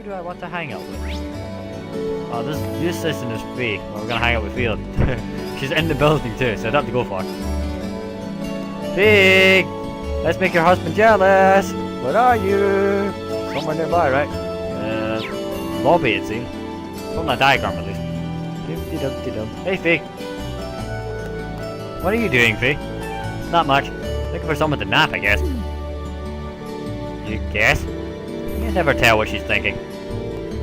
do I want to hang out with? Oh, this system is free. Well, we're gonna hang out with Field. She's in the building too, so I don't have to go far. Big! Let's make your husband jealous! Where are you? Somewhere nearby, right? Lobby it seems. From that diagram at least. Hey Fee! What are you doing, Fee? Not much. Looking for someone to nap, I guess. You guess? You can never tell what she's thinking.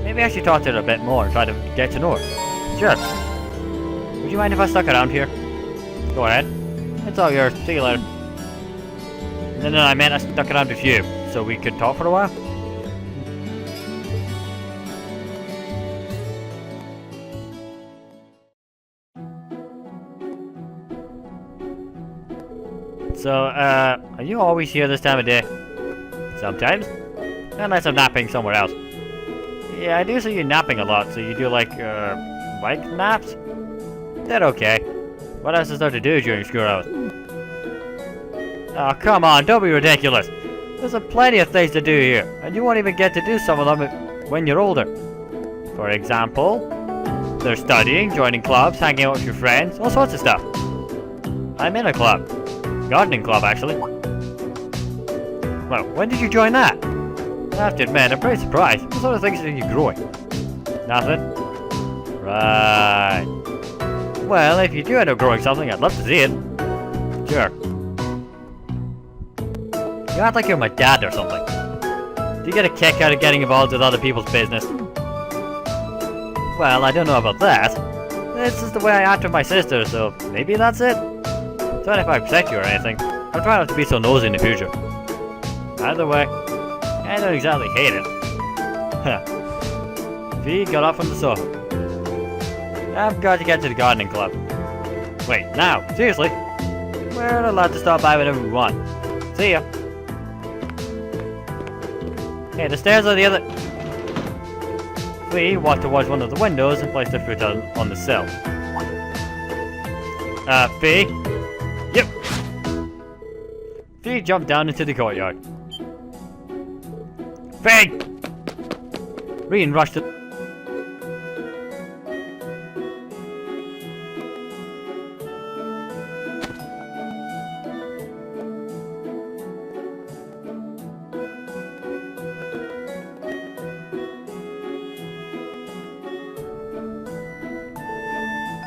Maybe I should talk to her a bit more and try to get to know her. Sure. Would you mind if I stuck around here? Go ahead. It's all yours. See you later. No, I meant I stuck around with you, so we could talk for a while. So, are you always here this time of day? Sometimes. Unless I'm napping somewhere else. Yeah, I do see you napping a lot, so you do like naps? They're okay. What else is there to do during school hours? Oh, come on, don't be ridiculous. There's plenty of things to do here, and you won't even get to do some of them when you're older. For example, there's studying, joining clubs, hanging out with your friends, all sorts of stuff. I'm in a club. Gardening club, actually. Well, when did you join that? I have to admit, I'm pretty surprised. What sort of things are you growing? Nothing? Right. Well, if you do end up growing something, I'd love to see it. Sure. You act like you're my dad or something. Do you get a kick out of getting involved with other people's business? Well, I don't know about that. This is the way I act with my sister, so maybe that's it? Sorry if I upset you or anything. I'll try not to be so nosy in the future. Either way, I don't exactly hate it. V got up from the sofa. I've got to get to the gardening club. Wait, now? Seriously? We're allowed to stop by whenever we want. See ya. Hey, the stairs are the other... V walked towards one of the windows and placed her foot on the sill. V? Yep. V jumped down into the courtyard. Fig! Rian rushed it.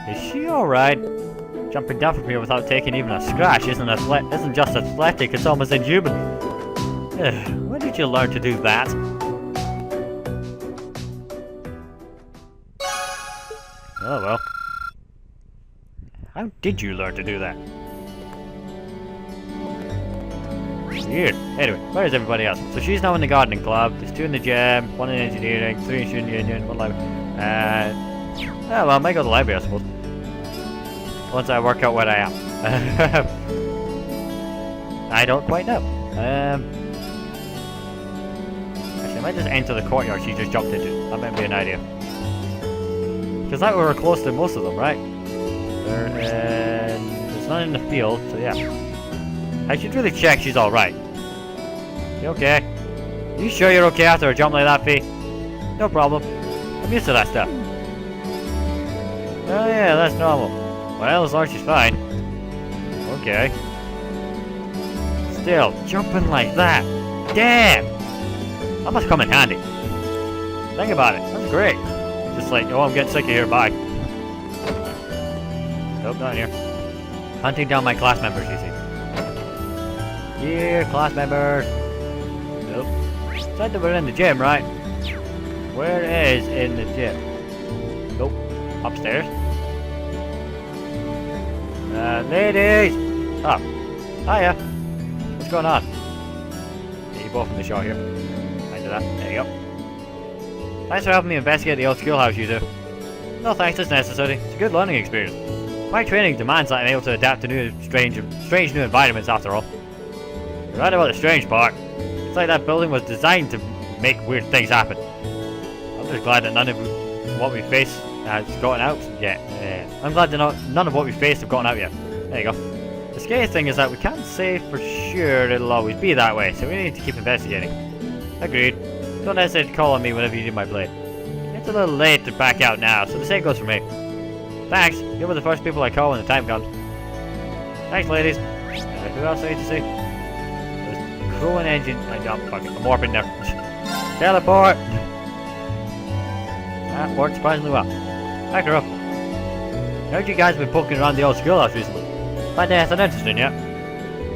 Is she alright? Jumping down from here without taking even a scratch isn't just athletic, it's almost inhuman. When did you learn to do that? Oh well. How did you learn to do that? Weird. Anyway, where is everybody else? So she's now in the gardening club, there's 2 in the gym, 1 in engineering, 3 in student union, 1 library. Oh well, I might go to the library I suppose. Once I work out where I am. I don't quite know. Actually, I might just enter the courtyard she just jumped into. That might be an idea. Because that we were close to most of them, right? There's none in the field, so yeah. I should really check she's alright. You okay? You sure you're okay after a jump like that, Fee? No problem. I'm used to that stuff. Oh yeah, that's normal. Well, as long as she's fine. Okay. Still, jumping like that. Damn! That must come in handy. Think about it. That's great. Just like, oh, I'm getting sick of here. Bye. Nope, not here. Hunting down my class members, you see. Here, class members. Nope. Said that we're in the gym, right? Where is in the gym? Nope. Upstairs. Ladies! Oh. Hiya. What's going on? Get you both in the shot here. I do that. There you go. Thanks for helping me investigate the old schoolhouse, you two. No thanks, it's necessary. It's a good learning experience. My training demands that I'm able to adapt to new, strange new environments after all. You're right about the strange part. It's like that building was designed to make weird things happen. I'm just glad that none of what we face has gotten out yet. I'm glad that none of what we faced have gotten out yet. There you go. The scary thing is that we can't say for sure it'll always be that way, so we need to keep investigating. Agreed. Don't hesitate to call on me whenever you need my blade. It's a little late to back out now, so the same goes for me. Thanks, you were the first people I call when the time comes. Thanks, ladies. Who else do I need to see? There's crew and engine. Fuck it, I'm warping there. Teleport! That worked surprisingly well. Back her up. I heard you guys have been poking around the old schoolhouse recently. Find anything interesting yet?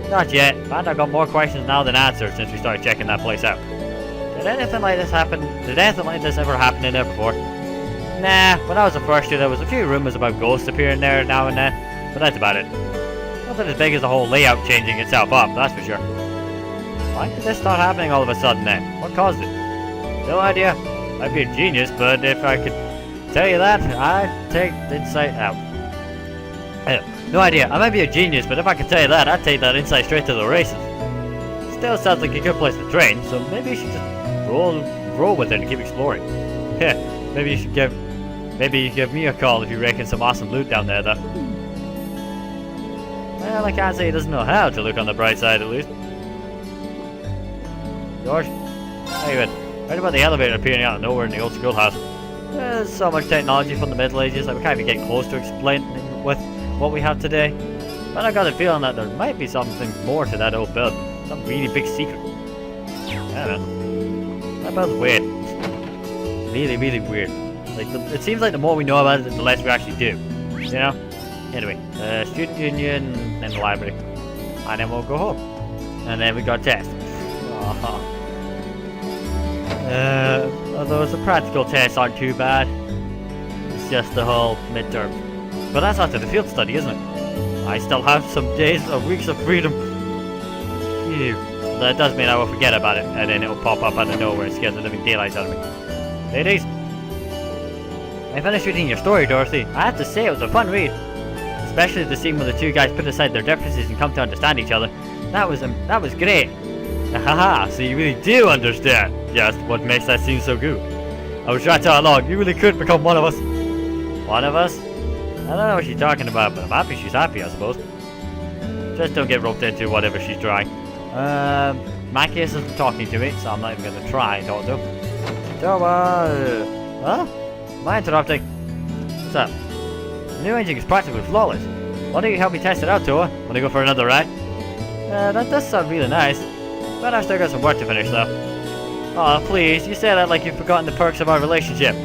Not yet, but I've got more questions now than answers since we started checking that place out. Did anything like this ever happen in there before? Nah, when I was a first year there was a few rumours about ghosts appearing there now and then, but that's about it. Nothing as big as the whole layout changing itself up, that's for sure. Why did this start happening all of a sudden then? What caused it? No idea. I'd be a genius, but if I could tell you that, I'd take insight out. No idea. I might be a genius, but if I could tell you that, I'd take that insight straight to the races. Still sounds like a good place to train, so maybe you should just roll with it and keep exploring. Yeah, maybe you give me a call if you reckon some awesome loot down there, though. Well, I can't say he doesn't know how to look on the bright side, at least. George, how you been? Heard about the elevator appearing out of nowhere in the old schoolhouse. There's so much technology from the Middle Ages that we can't even get close to explaining with what we have today. But I got a feeling that there might be something more to that old building. Some really big secret. I don't know. That building's weird. Really, really weird. Like, it seems like the more we know about it, the less we actually do. You know? Anyway, student union, then the library. And then we'll go home. And then we got tests. Although the practical tests aren't too bad. It's just the whole midterm. But that's after the field study, isn't it? I still have some days or weeks of freedom. Phew. That does mean I will forget about it, and then it will pop up out of nowhere and scare the living daylights out of me. Ladies! I finished reading your story, Dorothy. I have to say it was a fun read. Especially the scene where the two guys put aside their differences and come to understand each other. That was great. Haha, so you really do understand just what makes that scene so good. I was right all along, you really could become one of us. One of us? I don't know what she's talking about, but I'm happy she's happy, I suppose. Just don't get roped into whatever she's trying. My case isn't talking to me, so I'm not even gonna try and talk to him. So, huh? Am I interrupting? What's up? The new engine is practically flawless. Why don't you help me test it out, Toa? Wanna go for another ride? That does sound really nice. But I've still got some work to finish, though. Oh, please, you say that like you've forgotten the perks of our relationship.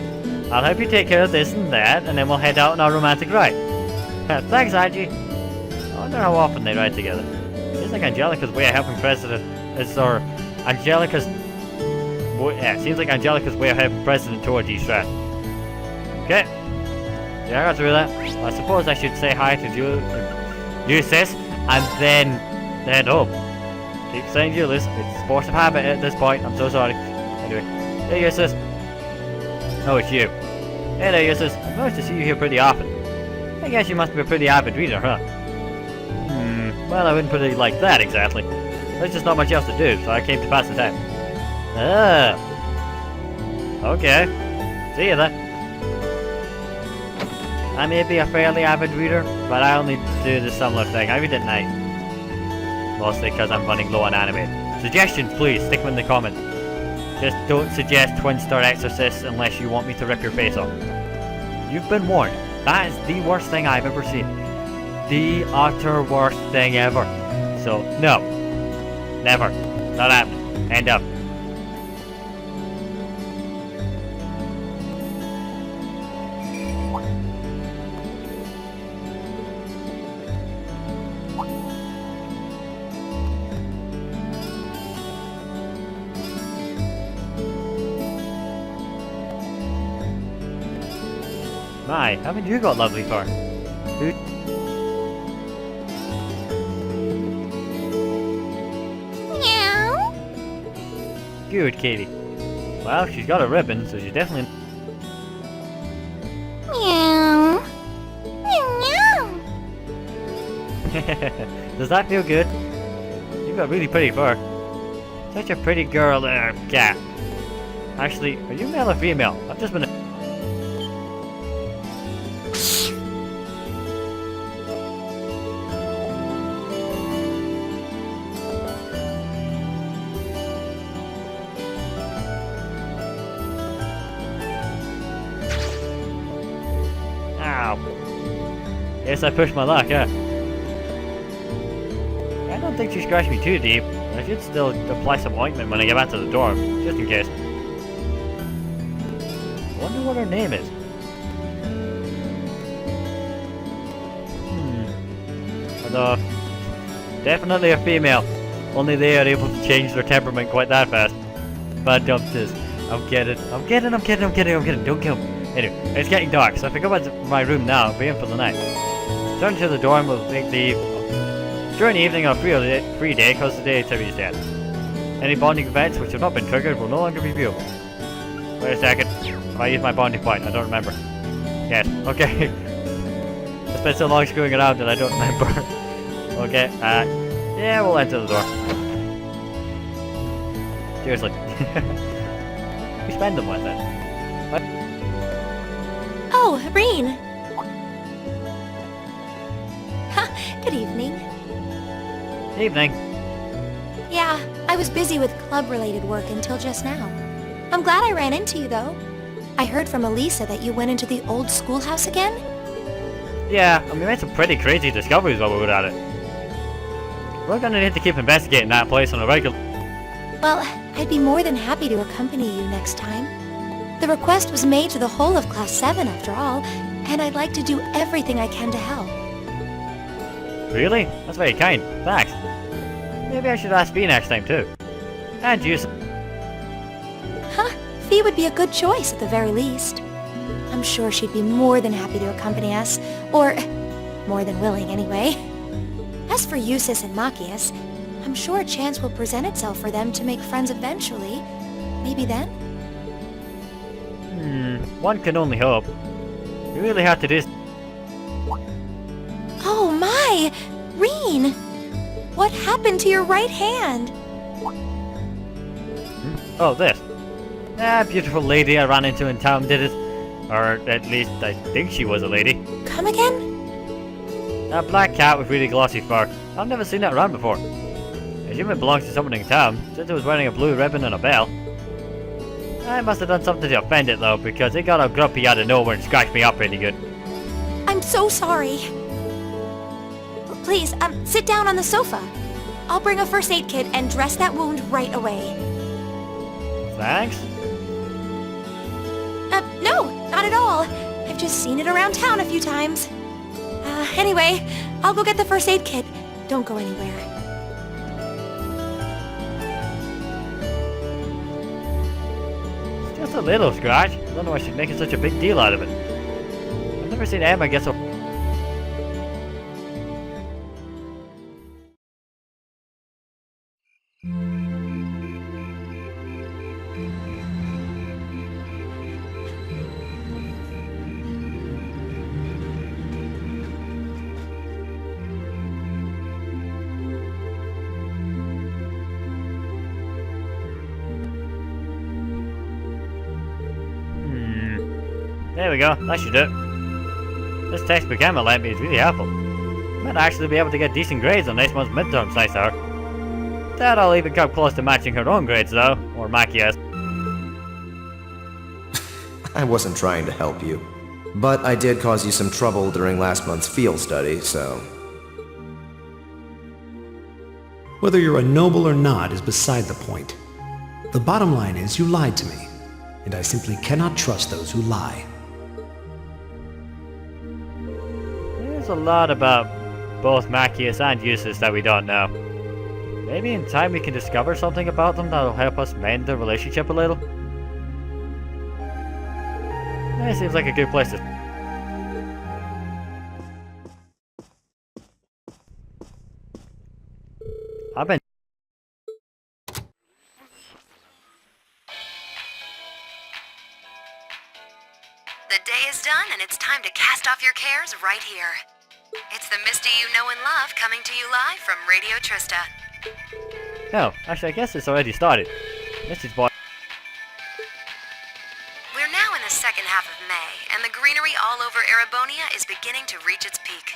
I'll help you take care of this and that, and then we'll head out on our romantic ride. Thanks, Archie. I wonder how often they ride together. Seems like Angelica's way of helping President is, or Angelica's... Yeah, seems like Angelica's way of helping President Toa de-stress. Okay. Yeah, I got through that. I suppose I should say hi to Ulysses, and then head home. Keep saying Ulysses, it's a force of habit at this point, I'm so sorry. Anyway, hey Ulysses. Oh, it's you. Hey there Ulysses, I've noticed to see you here pretty often. I guess you must be a pretty avid reader, huh? Well, I wouldn't put it like that exactly. There's just not much else to do, so I came to pass the time. Ah. Okay. See you then. I may be a fairly avid reader, but I only do the similar thing. I read at night. Mostly because I'm running low on anime. Suggestions, please, stick them in the comments. Just don't suggest Twin Star Exorcists unless you want me to rip your face off. You've been warned. That is the worst thing I've ever seen. The utter worst thing ever. So, no. Never. Not happening. End up. My, haven't you got lovely fur? Dude. Meow. Good, Katie. Well, she's got a ribbon, so she's definitely... Meow. Meow. Does that feel good? You've got really pretty fur. Such a pretty girl, cat. Actually, are you male or female? I've just been... Ow. Yes, I pushed my luck, yeah. I don't think she scratched me too deep. I should still apply some ointment when I get back to the dorm, just in case. Wonder what her name is. Although, definitely a female. Only they are able to change their temperament quite that fast. Bad dumpsters. I'm kidding. Don't kill me. Anyway, it's getting dark, so if I go back to my room now, I'll be in for the night. Return to the dorm will make the... During the evening, I'll free day because the daytime is dead. Any bonding events which have not been triggered will no longer be viewable. Wait a second. If I use my bonding point, I don't remember. Yes, okay. I spent so long screwing around that I don't remember. Okay, yeah, we'll enter the door. Seriously. We spend them with it. What? Oh, Reen. Good evening. Evening. Yeah, I was busy with club-related work until just now. I'm glad I ran into you, though. I heard from Elisa that you went into the old schoolhouse again? Yeah, and we made some pretty crazy discoveries while we were at it. We're gonna need to keep investigating that place on a regular... Well, I'd be more than happy to accompany you next time. The request was made to the whole of Class 7 after all, and I'd like to do everything I can to help. Really? That's very kind. Thanks. Maybe I should ask Fee next time too. And you... Huh? Fee would be a good choice at the very least. I'm sure she'd be more than happy to accompany us, or more than willing anyway. As for Eustace and Machias, I'm sure a chance will present itself for them to make friends eventually. Maybe then? One can only hope. You really have to do... Oh my! Reen! What happened to your right hand? Oh, this. Ah, beautiful lady I ran into in town did it. Or at least I think she was a lady. Come again? A black cat with really glossy fur. I've never seen that around before. I assume it belongs to someone in town, since it was wearing a blue ribbon and a bell. I must have done something to offend it though, because it got all grumpy out of nowhere and scratched me up pretty good. I'm so sorry. Please, sit down on the sofa. I'll bring a first aid kit and dress that wound right away. Thanks? No, not at all. I've just seen it around town a few times. Anyway, I'll go get the first aid kit. Don't go anywhere. It's just a little scratch. I don't know why she's making such a big deal out of it. I've never seen Emma get so... There we go, that should do it. This textbook Emma lent me is really helpful. I might actually be able to get decent grades on next month's midterm science hour. Doubt I'll even come close to matching her own grades though, or Machias. I wasn't trying to help you, but I did cause you some trouble during last month's field study, so... Whether you're a noble or not is beside the point. The bottom line is you lied to me, and I simply cannot trust those who lie. There's a lot about both Machias and Eustace that we don't know. Maybe in time we can discover something about them that'll help us mend the relationship a little. It seems like a good place to... I've been... The day is done and it's time to cast off your cares right here. It's the Misty you know and love coming to you live from Radio Trista. Oh, actually I guess it's already started. This is boy. We're now in the second half of May, and the greenery all over Erebonia is beginning to reach its peak.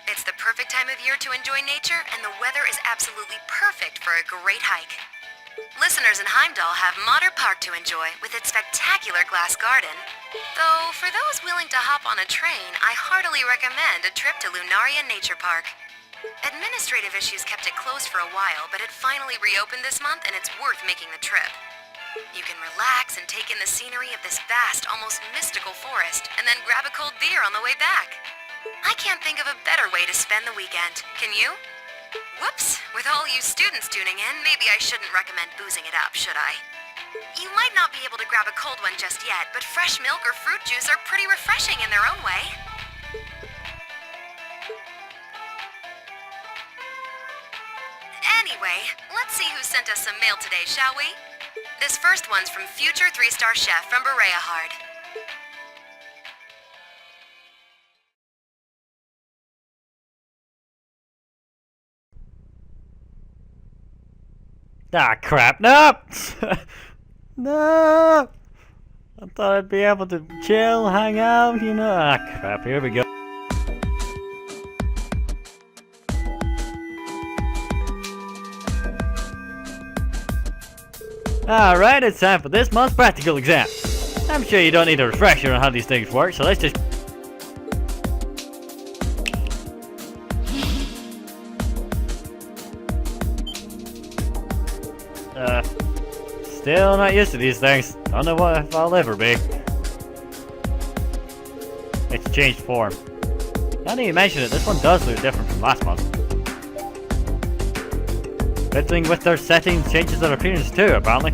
It's the perfect time of year to enjoy nature, and the weather is absolutely perfect for a great hike. Listeners in Heimdall have Modder Park to enjoy with its spectacular glass garden. Though, for those willing to hop on a train, I heartily recommend a trip to Lunaria Nature Park. Administrative issues kept it closed for a while, but it finally reopened this month and it's worth making the trip. You can relax and take in the scenery of this vast, almost mystical forest, and then grab a cold beer on the way back. I can't think of a better way to spend the weekend, can you? Whoops, with all you students tuning in, maybe I shouldn't recommend boozing it up, should I? You might not be able to grab a cold one just yet, but fresh milk or fruit juice are pretty refreshing in their own way. Anyway, let's see who sent us some mail today, shall we? This first one's from future 3-star chef from Berea Hard. Ah, crap. No! No! I thought I'd be able to chill, hang out, you know. Ah, crap. Here we go. Alright, it's time for this month's practical exam. I'm sure you don't need a refresher on how these things work, so let's just... Still not used to these things. Don't know what if I'll ever be. It's changed form. Now that you mention it, this one does look different from last month. Fiddling with their settings changes their appearance too, apparently.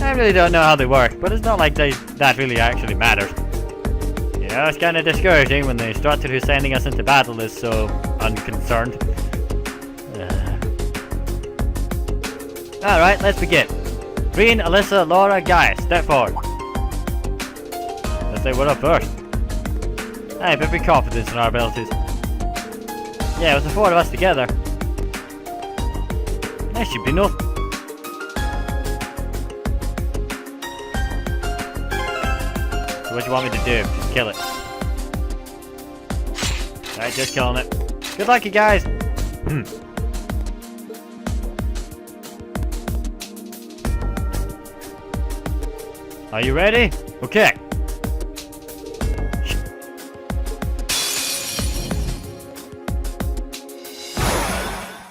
I really don't know how they work, but it's not like that really actually matters. You know, it's kinda discouraging when the instructor who's sending us into battle is so unconcerned. Alright, let's begin. Green, Alyssa, Laura, Guy, step forward. Let's say what up first. I have every confidence in our abilities. Yeah, with the four of us together, there should be no... So what do you want me to do? Just kill it. Alright, just killing it. Good luck, you guys! Are you ready? Okay.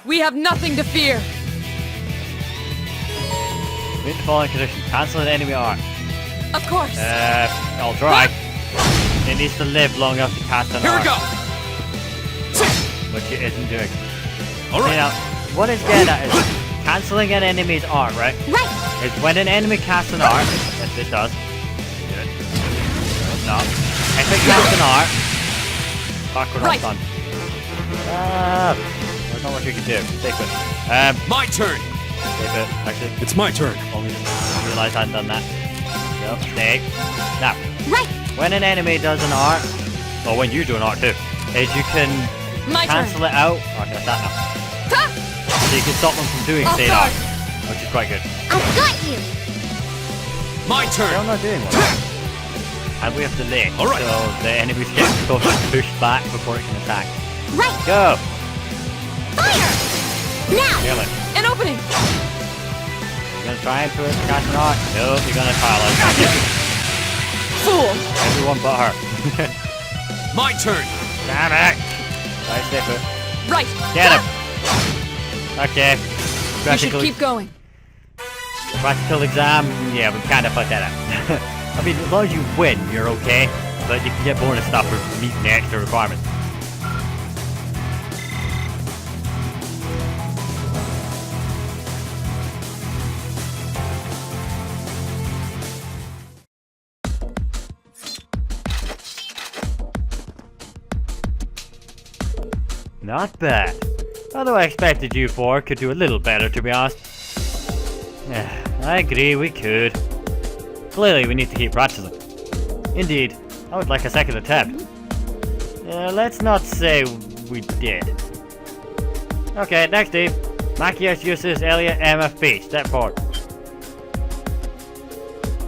We have nothing to fear. Meet the following condition. Cancel an enemy arc. Of course. I'll try. It needs to live long enough to cast an arc. Here we go. Which it isn't doing. All right. Now, what it's getting at is cancelling an enemy's arc, right? Right. Is when an enemy casts an arc, yes it does. Good. No. If it casts an arc, fuck, we're not done. There's not much you can do. Stay put. My turn. Stay put. Actually, It's my turn. only realised I hadn't done that. Yep, stay. Now, Right. when an enemy does an arc, or when you do an arc too, is you can My turn. cancel it out. Oh, I can attack now. So you can stop them from doing Off said guard. arc, which is quite good. I've got you. My Still turn. not doing one. And we have to delay, All right. so the enemies get pushed back before it can attack. Right. Go! Fire. Now. Kill it. An opening. You're gonna try and cast an arc? No, you're gonna paralyze her. Fool. Everyone but her. My turn. Damn it! Right, stay put. Right. Get him! Okay. We should Practical, keep going. practical exam, yeah, we kinda fucked that up. I mean, as long as you win, you're okay. But you can get bonus stuff for meeting the extra requirements. Not bad. Although I expected you four could do a little better, to be honest. I agree, we could. Clearly, we need to keep practicing. Indeed, I would like a second attempt. Let's not say we did. Okay, next team. Machias, Eustace, Elliot, MFP. Step forward.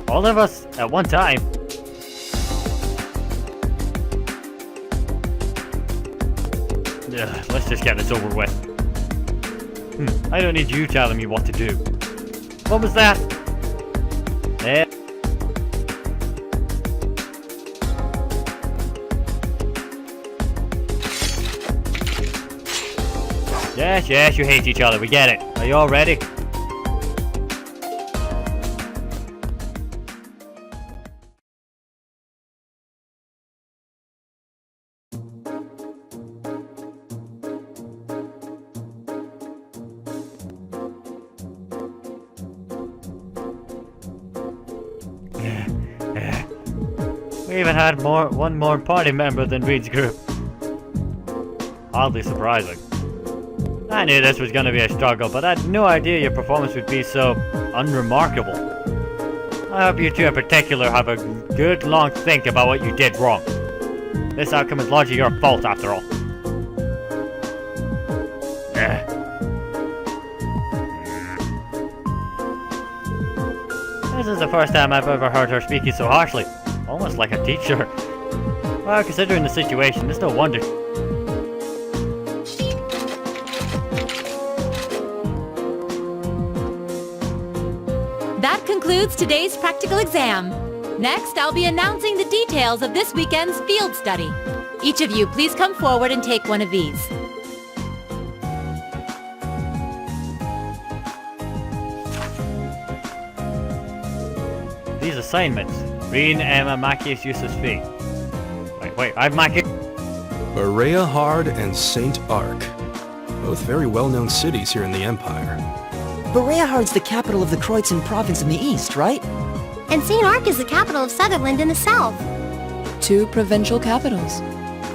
All of us at one time. Let's just get this over with. I don't need you telling me what to do. What was that? There. Yes, yes, you hate each other. We get it. Are you all ready? We even had one more party member than Reed's group. Hardly surprising. I knew this was going to be a struggle, but I had no idea your performance would be so unremarkable. I hope you two in particular have a good long think about what you did wrong. This outcome is largely your fault after all. This is the first time I've ever heard her speaking so harshly. Almost like a teacher. Well, considering the situation, it's no wonder. That concludes today's practical exam. Next, I'll be announcing the details of this weekend's field study. Each of you, please come forward and take one of these. These assignments. Reen, Emma, Machias, Yusuf's fee. Wait, I've Machias. Berea Hard and St. Arc. Both very well-known cities here in the Empire. Bereahard's the capital of the Kreutzen province in the east, right? And St. Arc is the capital of Sutherland in the south. Two provincial capitals.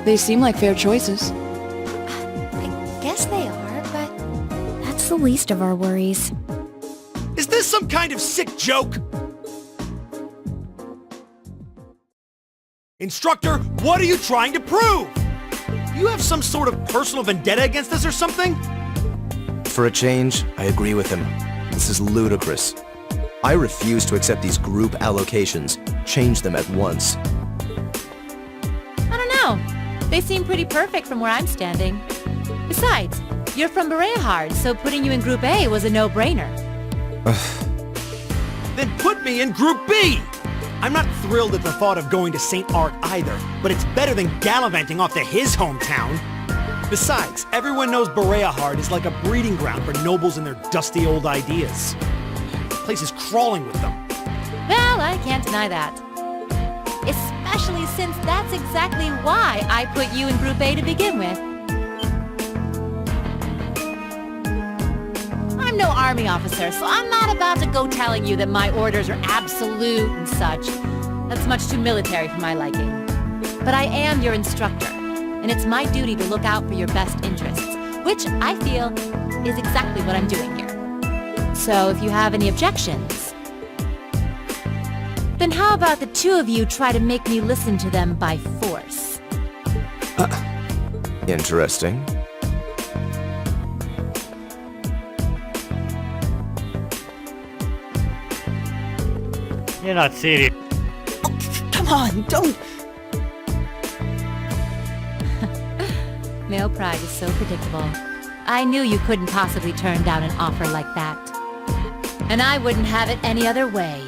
They seem like fair choices. I guess they are, but that's the least of our worries. Is this some kind of sick joke? Instructor, what are you trying to prove? You have some sort of personal vendetta against us or something? For a change, I agree with him. This is ludicrous. I refuse to accept these group allocations. Change them at once. I don't know. They seem pretty perfect from where I'm standing. Besides, you're from Bereahard, so putting you in Group A was a no-brainer. Then put me in Group B! I'm not thrilled at the thought of going to St. Arc either, but it's better than gallivanting off to his hometown. Besides, everyone knows Bereahard is like a breeding ground for nobles and their dusty old ideas. The place is crawling with them. Well, I can't deny that. Especially since that's exactly why I put you in Group A to begin with. I'm no army officer, so I'm not about to go telling you that my orders are absolute and such. That's much too military for my liking. But I am your instructor, and it's my duty to look out for your best interests, which I feel is exactly what I'm doing here. So if you have any objections, then how about the two of you try to make me listen to them by force? Interesting. You're not serious. Come on, don't... Male pride is so predictable. I knew you couldn't possibly turn down an offer like that. And I wouldn't have it any other way.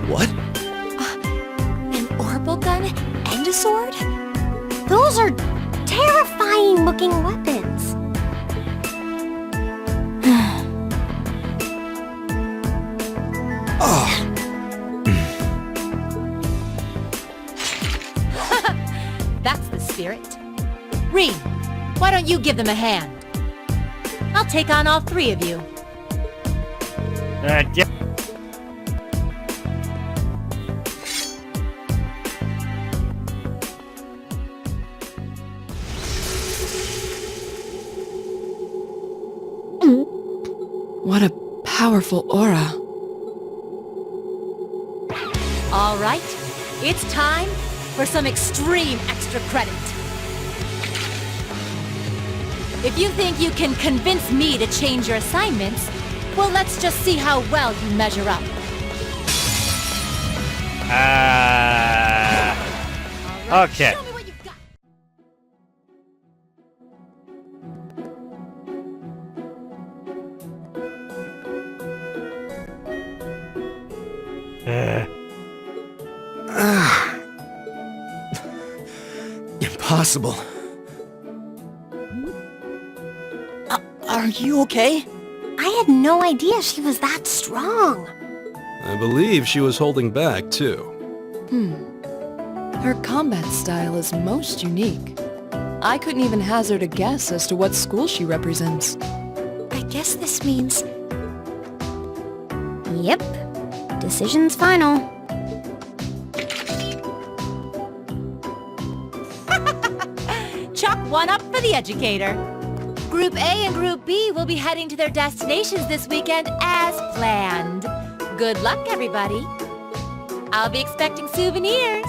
What? An orbital gun and a sword? Those are terrifying looking weapons. That's the spirit. Reen, why don't you give them a hand? I'll take on all three of you. Yeah. What a powerful aura. All right, it's time for some extreme extra credit. If you think you can convince me to change your assignments, well, let's just see how well you measure up. Okay. Show me what you've got. Impossible. Are you okay? I had no idea she was that strong. I believe she was holding back, too. Her combat style is most unique. I couldn't even hazard a guess as to what school she represents. I guess this means... Yep. Decision's final. Chuck one up for the educator. Group A and Group B will be heading to their destinations this weekend as planned. Good luck, everybody. I'll be expecting souvenirs.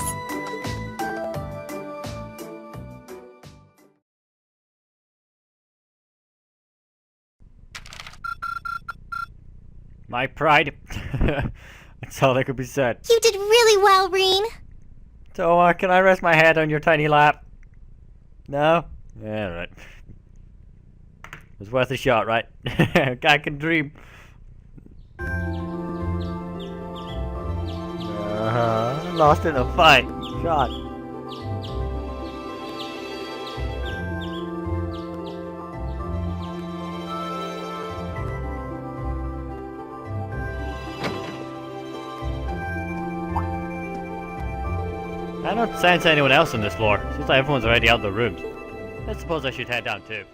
My pride. That's all that could be said. You did really well, Reen. So, can I rest my head on your tiny lap? No? Yeah, right. It was worth a shot, right? I can dream. Lost in a fight. Shot. I don't sense anyone else on this floor. Seems like everyone's already out of the rooms. I suppose I should head down too.